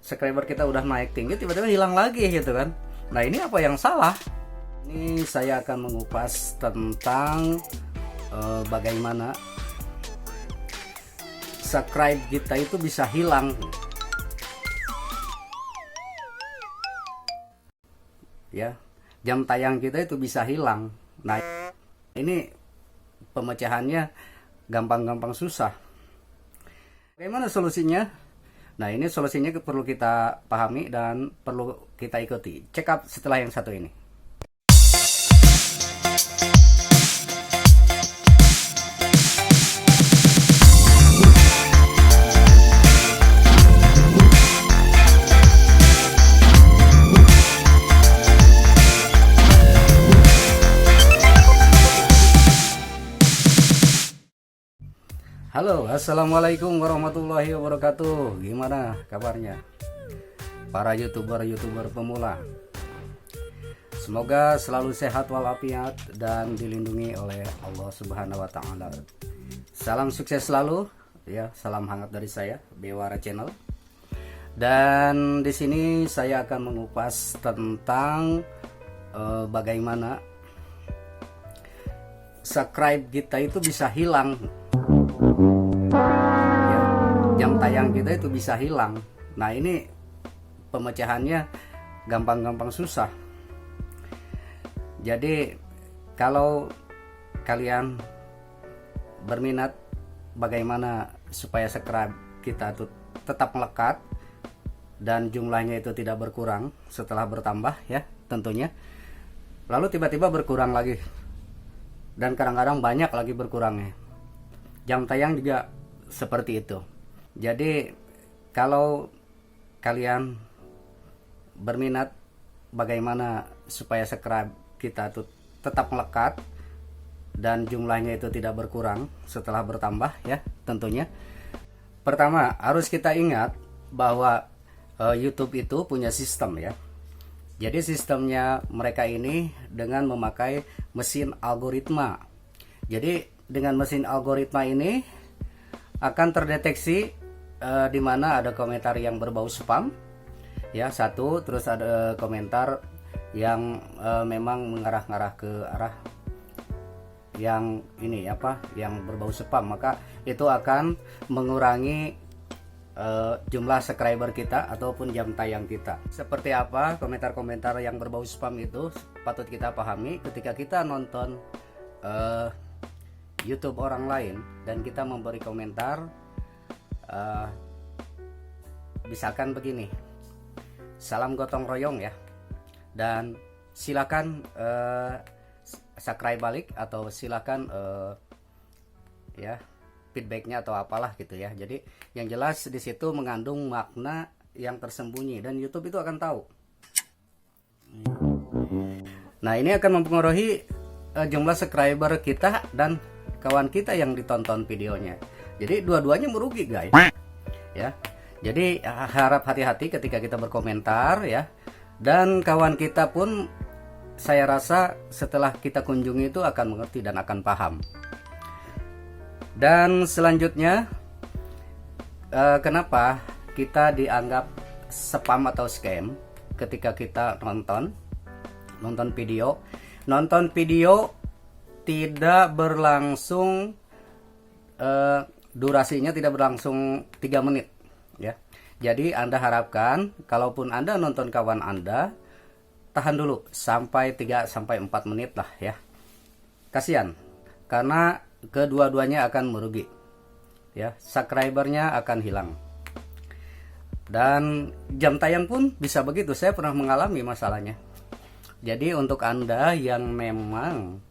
subscriber kita udah naik tinggi tiba-tiba hilang lagi gitu kan. Nah ini apa yang salah? Ini saya akan mengupas tentang bagaimana subscribe kita itu bisa hilang ya, jam tayang kita itu bisa hilang. Nah ini pemecahannya gampang-gampang susah. Bagaimana solusinya? Nah ini solusinya perlu kita pahami dan perlu kita ikuti. Check up setelah yang satu ini. Halo, assalamualaikum warahmatullahi wabarakatuh. Gimana kabarnya para youtuber pemula? Semoga selalu sehat walafiat dan dilindungi oleh Allah Subhanahu wa Ta'ala. Salam sukses selalu ya, salam hangat dari saya, Bewara Channel. Dan di sini saya akan mengupas tentang bagaimana subscribe kita itu bisa hilang. Ya, jam tayang kita itu bisa hilang. Nah ini pemecahannya gampang-gampang susah. Jadi kalau kalian berminat bagaimana supaya subscribe kita itu tetap melekat dan jumlahnya itu tidak berkurang setelah bertambah ya tentunya, lalu tiba-tiba berkurang lagi dan kadang-kadang banyak lagi berkurangnya. Jam tayang juga seperti itu. Jadi kalau kalian berminat bagaimana supaya subscribe kita itu tetap melekat dan jumlahnya itu tidak berkurang setelah bertambah ya tentunya, pertama harus kita ingat bahwa YouTube itu punya sistem ya. Jadi sistemnya mereka ini dengan memakai mesin algoritma. Jadi dengan mesin algoritma ini akan terdeteksi di mana ada komentar yang berbau spam ya satu, terus ada komentar yang memang mengarah-ngarah ke arah yang ini apa, yang berbau spam, maka itu akan mengurangi jumlah subscriber kita ataupun jam tayang kita. Seperti apa komentar-komentar yang berbau spam itu patut kita pahami ketika kita nonton YouTube orang lain dan kita memberi komentar, misalkan begini, salam gotong royong ya, dan silakan subscribe balik atau silakan ya feedbacknya atau apalah gitu ya. Jadi yang jelas di situ mengandung makna yang tersembunyi dan YouTube itu akan tahu. Nah ini akan mempengaruhi jumlah subscriber kita dan kawan kita yang ditonton videonya. Jadi dua-duanya merugi guys ya. Jadi harap hati-hati ketika kita berkomentar ya. Dan kawan kita pun saya rasa setelah kita kunjungi itu akan mengerti dan akan paham. Dan selanjutnya kenapa kita dianggap spam atau scam ketika kita nonton video. Nonton video tidak berlangsung, durasinya tidak berlangsung 3 menit ya. Jadi Anda harapkan kalaupun Anda nonton kawan Anda, tahan dulu sampai 3-4 menit lah ya. Kasihan karena kedua-duanya akan merugi ya, subscribernya akan hilang. Dan jam tayang pun bisa begitu, saya pernah mengalami masalahnya. Jadi untuk Anda yang memang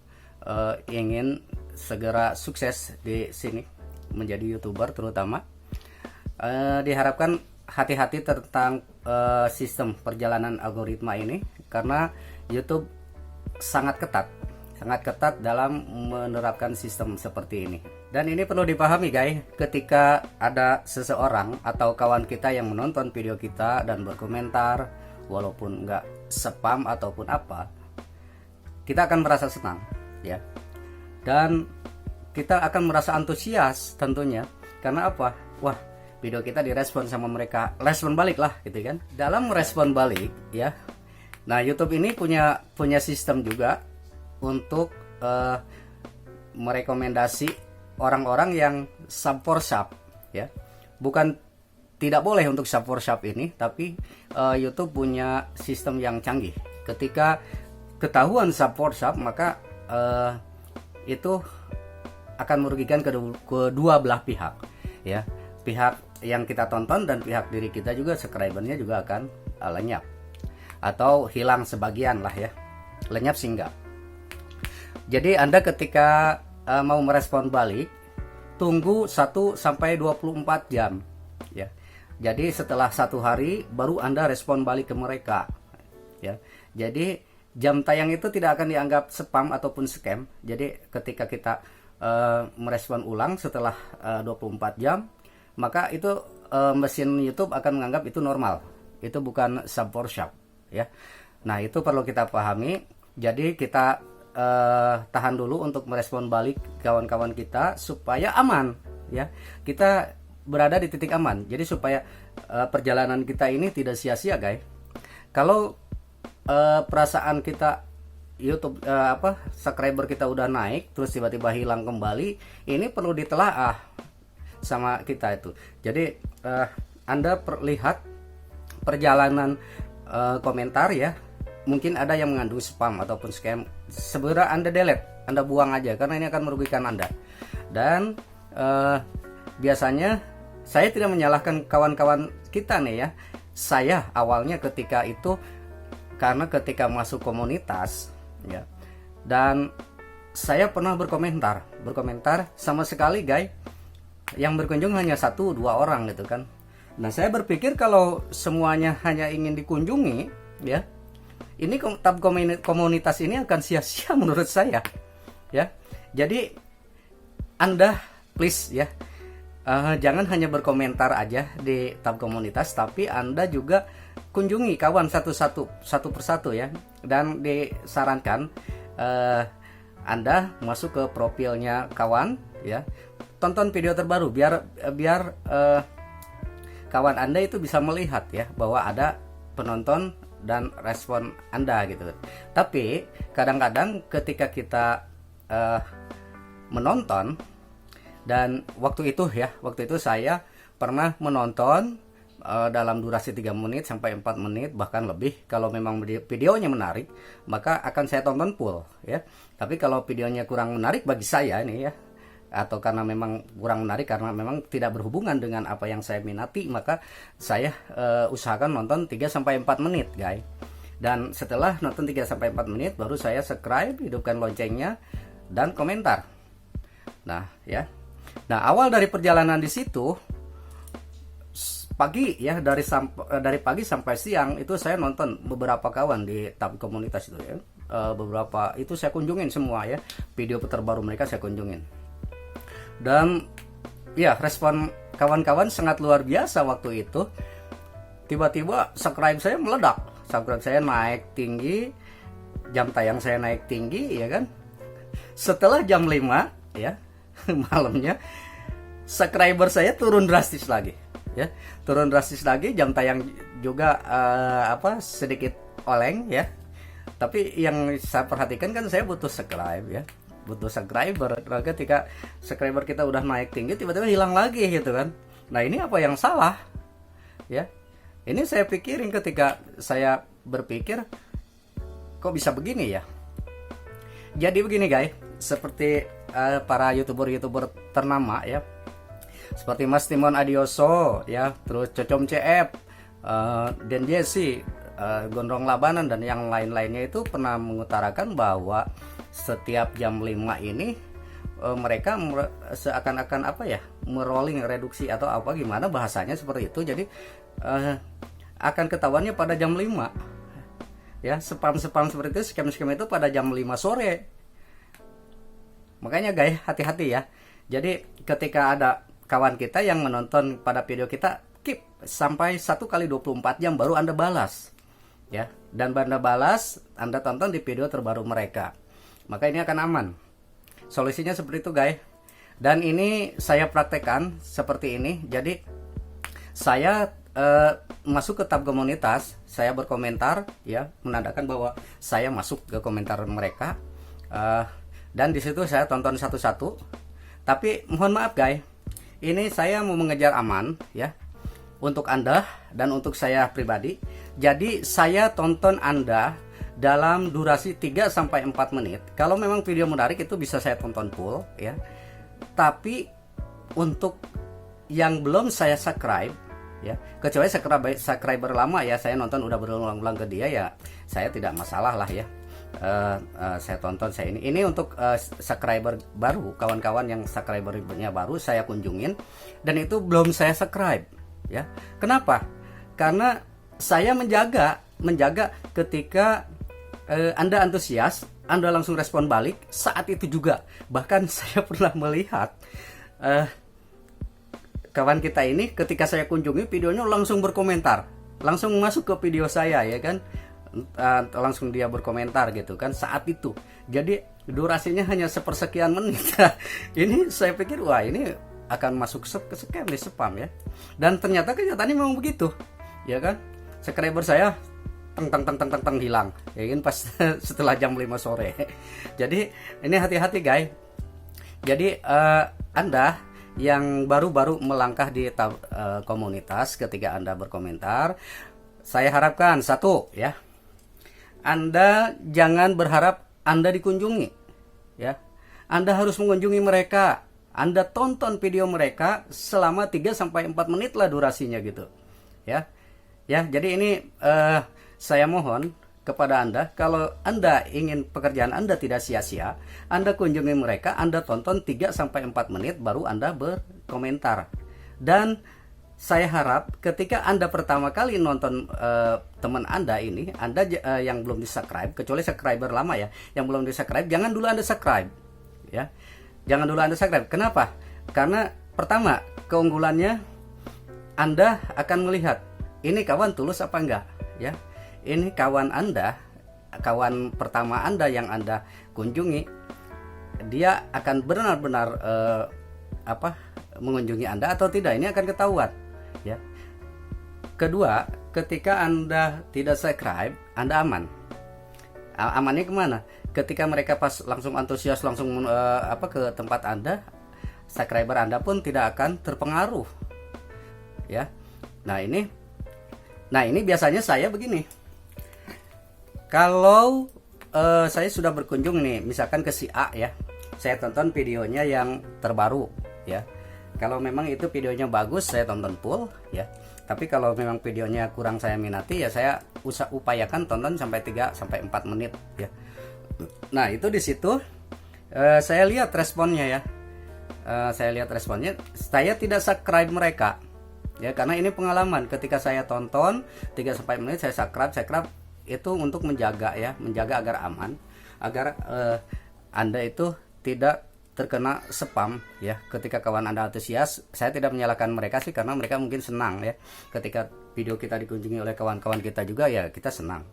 ingin segera sukses di sini menjadi YouTuber terutama, diharapkan hati-hati tentang sistem perjalanan algoritma ini karena YouTube sangat ketat dalam menerapkan sistem seperti ini. Dan ini perlu dipahami guys, ketika ada seseorang atau kawan kita yang menonton video kita dan berkomentar walaupun nggak spam ataupun apa, kita akan merasa senang ya, dan kita akan merasa antusias tentunya. Karena apa? Wah, video kita direspon sama mereka, respon balik lah gitu kan. Dalam respon balik ya, nah YouTube ini punya sistem juga untuk merekomendasi orang-orang yang sub for sub ya. Bukan tidak boleh untuk sub for sub ini, tapi YouTube punya sistem yang canggih. Ketika ketahuan sub for sub, maka itu akan merugikan kedua belah pihak ya. Pihak yang kita tonton dan pihak diri kita juga, subscribernya juga akan lenyap atau hilang sebagian lah ya. Lenyap sih enggak. Jadi Anda ketika mau merespon balik, tunggu 1 sampai 24 jam ya. Jadi setelah 1 hari baru Anda respon balik ke mereka ya. Jadi jam tayang itu tidak akan dianggap spam ataupun scam. Jadi ketika kita merespon ulang setelah 24 jam, maka itu mesin YouTube akan menganggap itu normal. Itu bukan sub for sub ya. Nah, itu perlu kita pahami. Jadi kita tahan dulu untuk merespon balik kawan-kawan kita supaya aman ya. Kita berada di titik aman. Jadi supaya perjalanan kita ini tidak sia-sia, guys. Kalau perasaan kita YouTube subscriber kita udah naik terus tiba-tiba hilang kembali, ini perlu ditelaah sama kita itu. Jadi Anda lihat perjalanan komentar ya, mungkin ada yang mengandung spam ataupun scam, segera Anda delete, Anda buang aja karena ini akan merugikan Anda. Dan biasanya saya tidak menyalahkan kawan-kawan kita nih ya. Saya awalnya ketika itu karena ketika masuk komunitas ya, dan saya pernah berkomentar sama sekali guys, yang berkunjung hanya 1-2 orang gitu kan. Nah, saya berpikir kalau semuanya hanya ingin dikunjungi ya, ini tab komunitas ini akan sia-sia menurut saya ya. Jadi Anda please ya, jangan hanya berkomentar aja di tab komunitas, tapi Anda juga kunjungi kawan satu persatu ya. Dan disarankan Anda masuk ke profilnya kawan ya, tonton video terbaru biar kawan Anda itu bisa melihat ya bahwa ada penonton dan respon Anda gitu. Tapi kadang-kadang ketika kita menonton, dan waktu itu saya pernah menonton dalam durasi 3 menit sampai 4 menit bahkan lebih. Kalau memang videonya menarik, maka akan saya tonton full ya. Tapi kalau videonya kurang menarik bagi saya ini ya, atau karena memang kurang menarik karena memang tidak berhubungan dengan apa yang saya minati, maka saya usahakan nonton 3 sampai 4 menit, guys. Dan setelah nonton 3 sampai 4 menit baru saya subscribe, hidupkan loncengnya dan komentar. Nah, ya. Nah, awal dari perjalanan di situ pagi ya, dari pagi sampai siang itu saya nonton beberapa kawan di tab komunitas itu ya. Beberapa itu saya kunjungin semua ya. Video terbaru mereka saya kunjungin. Dan ya, respon kawan-kawan sangat luar biasa waktu itu. Tiba-tiba subscribe saya meledak. Subscribe saya naik tinggi, jam tayang saya naik tinggi ya kan. Setelah jam 5 ya malamnya, subscriber saya turun drastis lagi ya, turun drastis lagi, jam tayang juga sedikit oleng ya. Tapi yang saya perhatikan kan saya butuh subscribe ya, butuh subscriber. Nah, ketika subscriber kita udah naik tinggi tiba-tiba hilang lagi gitu kan. Nah, ini apa yang salah ya? Ini saya pikirin ketika saya berpikir kok bisa begini ya. Jadi begini guys, seperti para youtuber ternama ya, seperti Mas Timon Adioso ya, terus Cocom CF, Dan Jesse, Gondrong Labanan dan yang lain-lainnya itu pernah mengutarakan bahwa setiap jam 5 ini mereka seakan-akan merolling reduksi atau apa gimana bahasanya seperti itu. Jadi akan ketahuannya pada jam 5 ya, spam seperti itu, scam itu pada jam 5 sore. Makanya guys, hati-hati ya. Jadi ketika ada kawan kita yang menonton pada video kita, keep sampai 1 kali 24 jam baru Anda balas ya. Dan Anda balas, Anda tonton di video terbaru mereka. Maka ini akan aman. Solusinya seperti itu guys. Dan ini saya praktekkan seperti ini. Jadi saya masuk ke tab komunitas, saya berkomentar ya, menandakan bahwa saya masuk ke komentar mereka, dan di situ saya tonton satu-satu. Tapi mohon maaf guys, ini saya mau mengejar aman ya, untuk Anda dan untuk saya pribadi. Jadi saya tonton Anda dalam durasi 3-4 menit. Kalau memang video menarik itu bisa saya tonton full ya. Tapi untuk yang belum saya subscribe ya, kecuali subscriber lama ya, saya nonton udah berulang-ulang ke dia ya, saya tidak masalah lah ya. Saya tonton, saya ini untuk subscriber baru, kawan-kawan yang subscribernya baru saya kunjungin dan itu belum saya subscribe ya. Kenapa? Karena saya menjaga ketika Anda antusias, Anda langsung respon balik saat itu juga. Bahkan saya pernah melihat kawan kita ini ketika saya kunjungi videonya langsung berkomentar, langsung masuk ke video saya ya kan, langsung dia berkomentar gitu kan saat itu. Jadi durasinya hanya sepersekian menit. Ini saya pikir wah ini akan masuk ke scam nih, spam ya, dan ternyata kenyataannya memang begitu ya kan. Subscriber saya teng hilang ya kan pas setelah jam 5 sore. Jadi ini hati-hati guys. Jadi Anda yang baru-baru melangkah di tab komunitas, ketika Anda berkomentar, saya harapkan satu ya, Anda jangan berharap Anda dikunjungi ya. Anda harus mengunjungi mereka. Anda tonton video mereka selama 3-4 menit lah durasinya gitu ya. Ya, jadi ini saya mohon kepada Anda, kalau Anda ingin pekerjaan Anda tidak sia-sia, Anda kunjungi mereka, Anda tonton 3-4 menit baru Anda berkomentar. Dan saya harap ketika Anda pertama kali nonton teman Anda ini, Anda yang belum di-subscribe, kecuali subscriber lama ya, yang belum di-subscribe, jangan dulu Anda subscribe ya. Jangan dulu Anda subscribe. Kenapa? Karena pertama, keunggulannya Anda akan melihat ini kawan tulus apa enggak ya. Ini kawan Anda, kawan pertama Anda yang Anda kunjungi, dia akan benar-benar mengunjungi Anda atau tidak, ini akan ketahuan ya. Kedua, ketika Anda tidak subscribe, Anda aman. Amannya kemana? Ketika mereka pas langsung antusias langsung ke tempat Anda, subscriber Anda pun tidak akan terpengaruh ya. Nah ini biasanya saya begini. Kalau saya sudah berkunjung nih, misalkan ke si A ya, saya tonton videonya yang terbaru ya. Kalau memang itu videonya bagus, saya tonton full ya. Tapi kalau memang videonya kurang saya minati ya, saya upayakan tonton sampai 3-4 menit ya. Nah itu di situ saya lihat responnya ya. Saya tidak subscribe mereka ya, karena ini pengalaman. Ketika saya tonton 3-4 menit saya subscribe itu untuk menjaga agar aman, agar Anda itu tidak terkena spam ya. Ketika kawan Anda antusias, saya tidak menyalahkan mereka sih, karena mereka mungkin senang ya ketika video kita dikunjungi oleh kawan-kawan kita juga ya, kita senang.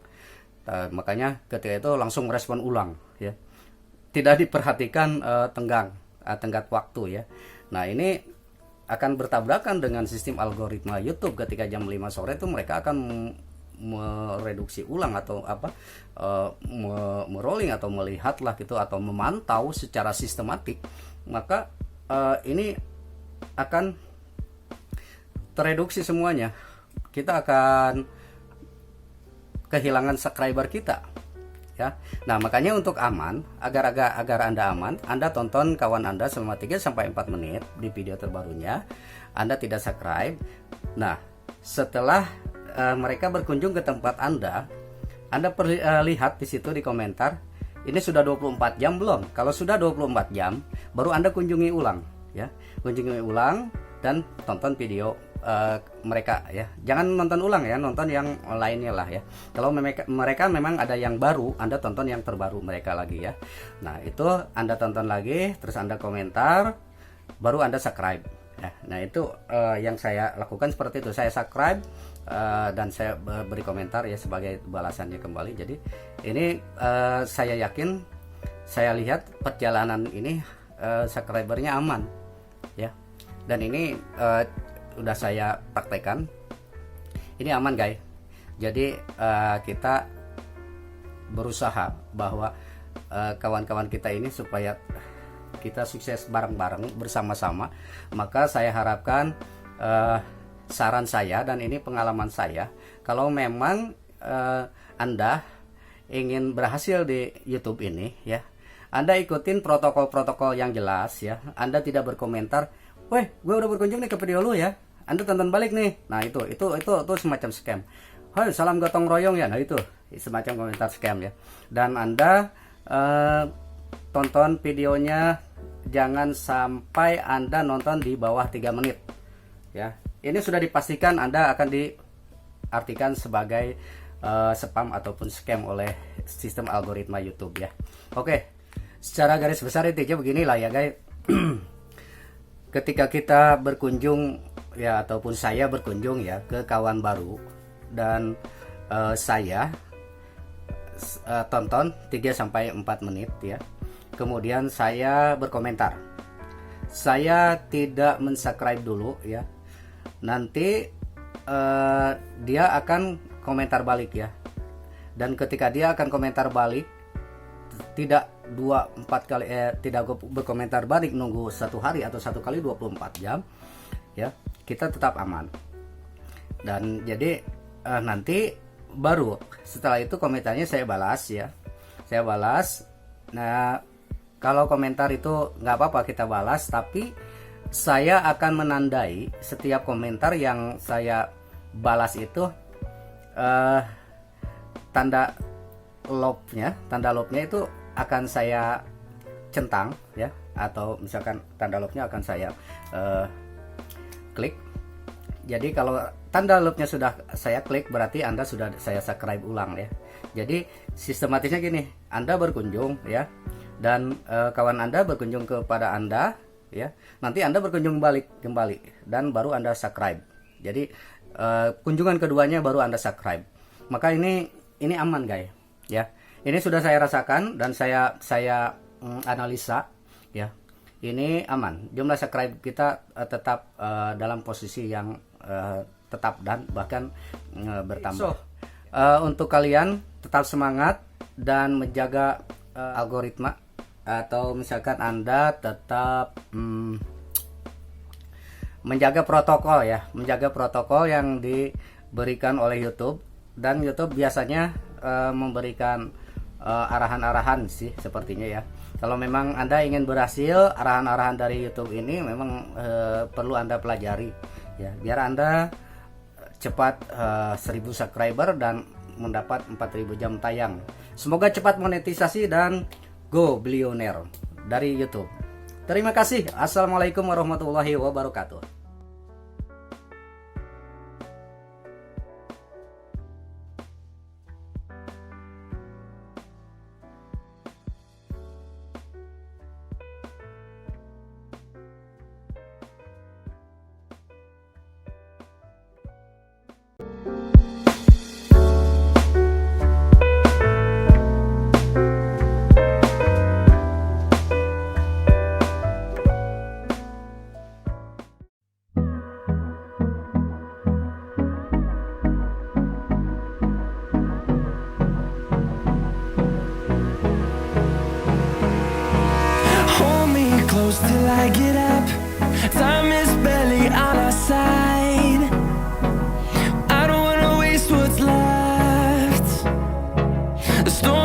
Makanya ketika itu langsung respon ulang ya, tidak diperhatikan tenggat waktu ya. Nah ini akan bertabrakan dengan sistem algoritma YouTube. Ketika jam 5 sore itu mereka akan mereduksi ulang atau merolling atau melihat lah gitu, atau memantau secara sistematik. Maka ini akan tereduksi semuanya. Kita akan kehilangan subscriber kita ya. Nah makanya untuk aman, agar Anda aman, Anda tonton kawan Anda selama 3-4 menit di video terbarunya, Anda tidak subscribe. Nah setelah mereka berkunjung ke tempat Anda lihat di situ di komentar, ini sudah 24 jam belum? Kalau sudah 24 jam, baru Anda kunjungi ulang ya. Kunjungi ulang dan tonton video mereka ya. Jangan nonton ulang ya, nonton yang lainnya lah ya. Kalau mereka memang ada yang baru, Anda tonton yang terbaru mereka lagi ya. Nah itu Anda tonton lagi, terus Anda komentar, baru Anda subscribe ya. Nah itu yang saya lakukan seperti itu. Saya subscribe dan saya beri komentar ya sebagai balasannya kembali. Jadi ini saya yakin, saya lihat perjalanan ini subscribernya aman ya. Dan ini udah saya praktekkan. Ini aman guys. Jadi kita berusaha bahwa kawan-kawan kita ini supaya kita sukses bareng-bareng bersama-sama. Maka saya harapkan saran saya dan ini pengalaman saya, kalau memang Anda ingin berhasil di YouTube ini ya, Anda ikutin protokol-protokol yang jelas ya. Anda tidak berkomentar, "Weh, gue udah berkunjung nih ke video lu ya, Anda tonton balik nih." Nah, itu semacam scam. "Hai, salam gotong royong ya." Nah, itu semacam komentar scam ya. Dan Anda tonton videonya, jangan sampai Anda nonton di bawah 3 menit ya. Ini sudah dipastikan Anda akan diartikan sebagai spam ataupun scam oleh sistem algoritma YouTube ya. Oke, secara garis besar intinya beginilah ya guys. Ketika kita berkunjung ya, ataupun saya berkunjung ya ke kawan baru, dan saya tonton 3-4 menit ya, kemudian saya berkomentar, saya tidak mensubscribe dulu ya, nanti dia akan komentar balik ya. Dan ketika dia akan komentar balik, tidak 2-4 kali tidak berkomentar balik nunggu 1 hari atau 1 kali 24 jam ya, kita tetap aman. Dan jadi nanti baru setelah itu komentarnya saya balas ya, saya balas. Nah, kalau komentar itu nggak apa-apa kita balas, tapi saya akan menandai setiap komentar yang saya balas itu tanda love-nya itu akan saya centang ya, atau misalkan tanda love-nya akan saya klik. Jadi kalau tanda love-nya sudah saya klik, berarti Anda sudah saya subscribe ulang ya. Jadi sistematisnya gini, Anda berkunjung ya, dan kawan Anda berkunjung kepada Anda ya, nanti Anda berkunjung balik kembali dan baru Anda subscribe. Jadi kunjungan keduanya baru Anda subscribe. Maka ini aman guys ya. Ini sudah saya rasakan dan saya analisa ya. Ini aman. Jumlah subscribe kita tetap dalam posisi yang tetap dan bahkan bertambah. Untuk kalian tetap semangat dan menjaga algoritma, atau misalkan Anda tetap menjaga protokol ya, menjaga protokol yang diberikan oleh YouTube. Dan YouTube biasanya memberikan arahan-arahan sih sepertinya ya. Kalau memang Anda ingin berhasil, arahan-arahan dari YouTube ini memang perlu Anda pelajari ya, biar Anda cepat 1000 subscriber dan mendapat 4000 jam tayang. Semoga cepat monetisasi dan go billionaire dari YouTube. Terima kasih. Assalamualaikum warahmatullahi wabarakatuh. Till I get up, time is barely on our side. I don't wanna waste what's left. The storm